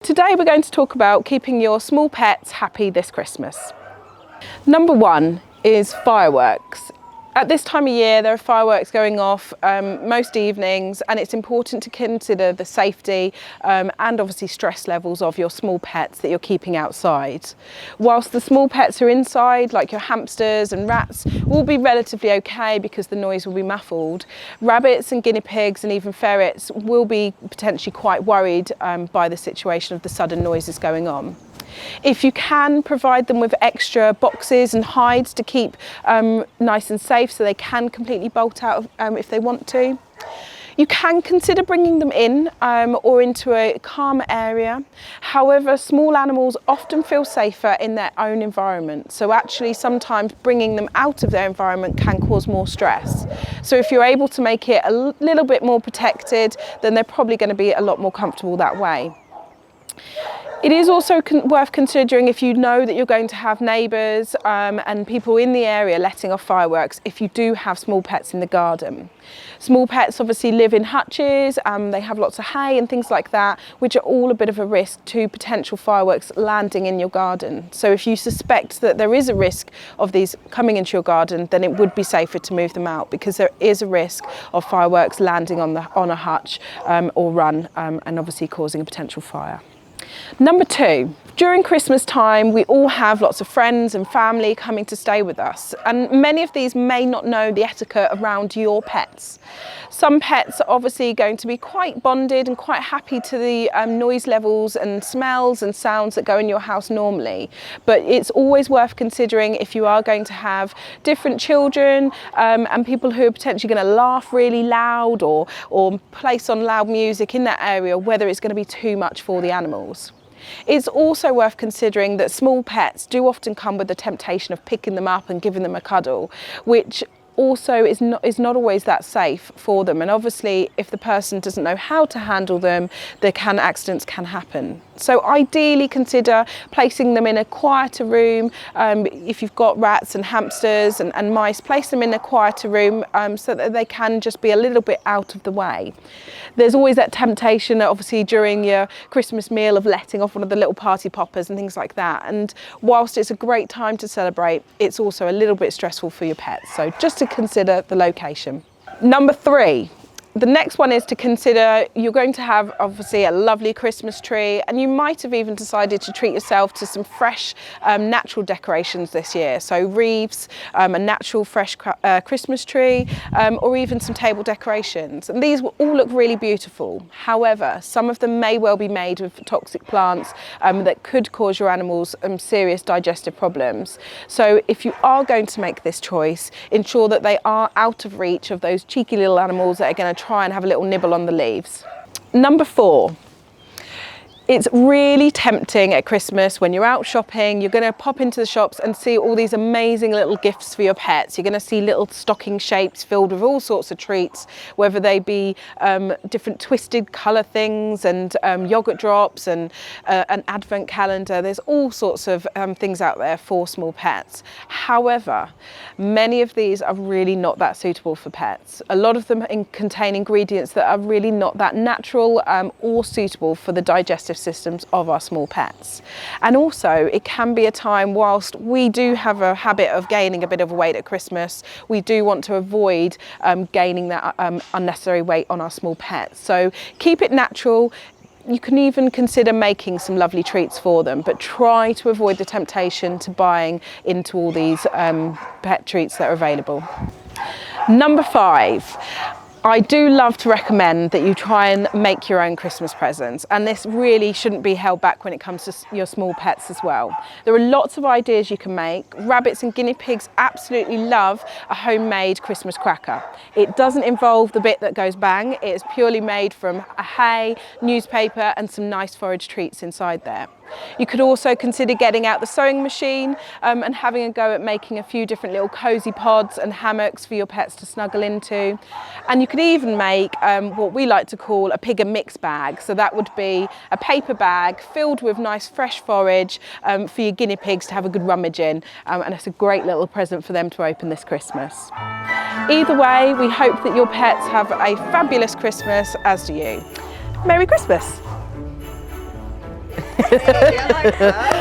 Today we're going to talk about keeping your small pets happy this Christmas. Number one is fireworks. At this time of year there are fireworks going off most evenings, and it's important to consider the safety and obviously stress levels of your small pets that you're keeping outside. Whilst the small pets are inside, like your hamsters and rats, will be relatively okay because the noise will be muffled, rabbits and guinea pigs and even ferrets will be potentially quite worried by the situation of the sudden noises going on. If you can provide them with extra boxes and hides to keep nice and safe so they can completely bolt out if they want to. You can consider bringing them in or into a calm area. However, small animals often feel safer in their own environment. So actually sometimes bringing them out of their environment can cause more stress. So if you're able to make it a little bit more protected, then they're probably going to be a lot more comfortable that way. It is also worth considering if you know that you're going to have neighbours and people in the area letting off fireworks if you do have small pets in the garden. Small pets obviously live in hutches, they have lots of hay and things like that, which are all a bit of a risk to potential fireworks landing in your garden. So if you suspect that there is a risk of these coming into your garden, then it would be safer to move them out, because there is a risk of fireworks landing on a hutch or run and obviously causing a potential fire. Number two, during Christmas time we all have lots of friends and family coming to stay with us, and many of these may not know the etiquette around your pets. Some pets are obviously going to be quite bonded and quite happy to the noise levels and smells and sounds that go in your house normally, but it's always worth considering if you are going to have different children and people who are potentially going to laugh really loud or place on loud music in that area, whether it's going to be too much for the animals. It's also worth considering that small pets do often come with the temptation of picking them up and giving them a cuddle, which also is not always that safe for them, and obviously if the person doesn't know how to handle them, accidents can happen. So ideally consider placing them in a quieter room. If you've got rats and hamsters and mice, place them in a quieter room so that they can just be a little bit out of the way. There's always that temptation, obviously, during your Christmas meal of letting off one of the little party poppers and things like that. And whilst it's a great time to celebrate, it's also a little bit stressful for your pets. So just to consider the location. Number three. The next one is to consider you're going to have obviously a lovely Christmas tree, and you might have even decided to treat yourself to some fresh natural decorations this year. So wreaths, a natural fresh Christmas tree, or even some table decorations. And these will all look really beautiful. However, some of them may well be made with toxic plants that could cause your animals serious digestive problems. So if you are going to make this choice, ensure that they are out of reach of those cheeky little animals that are going to try and have a little nibble on the leaves. Number four. It's really tempting at Christmas when you're out shopping, you're going to pop into the shops and see all these amazing little gifts for your pets. You're going to see little stocking shapes filled with all sorts of treats, whether they be different twisted colour things and yoghurt drops and an advent calendar. There's all sorts of things out there for small pets. However, many of these are really not that suitable for pets. A lot of them contain ingredients that are really not that natural or suitable for the digestive systems of our small pets. And also it can be a time, whilst we do have a habit of gaining a bit of weight at Christmas, we do want to avoid gaining that unnecessary weight on our small pets. So keep it natural. You can even consider making some lovely treats for them, but try to avoid the temptation to buying into all these pet treats that are available. Number five. I do love to recommend that you try and make your own Christmas presents, and this really shouldn't be held back when it comes to your small pets as well. There are lots of ideas you can make. Rabbits and guinea pigs absolutely love a homemade Christmas cracker. It doesn't involve the bit that goes bang. It is purely made from hay, newspaper and some nice forage treats inside there. You could also consider getting out the sewing machine and having a go at making a few different little cosy pods and hammocks for your pets to snuggle into. And you could even make what we like to call a pig and mix bag. So that would be a paper bag filled with nice fresh forage for your guinea pigs to have a good rummage in, and it's a great little present for them to open this Christmas. Either way, we hope that your pets have a fabulous Christmas, as do you. Merry Christmas! I like that.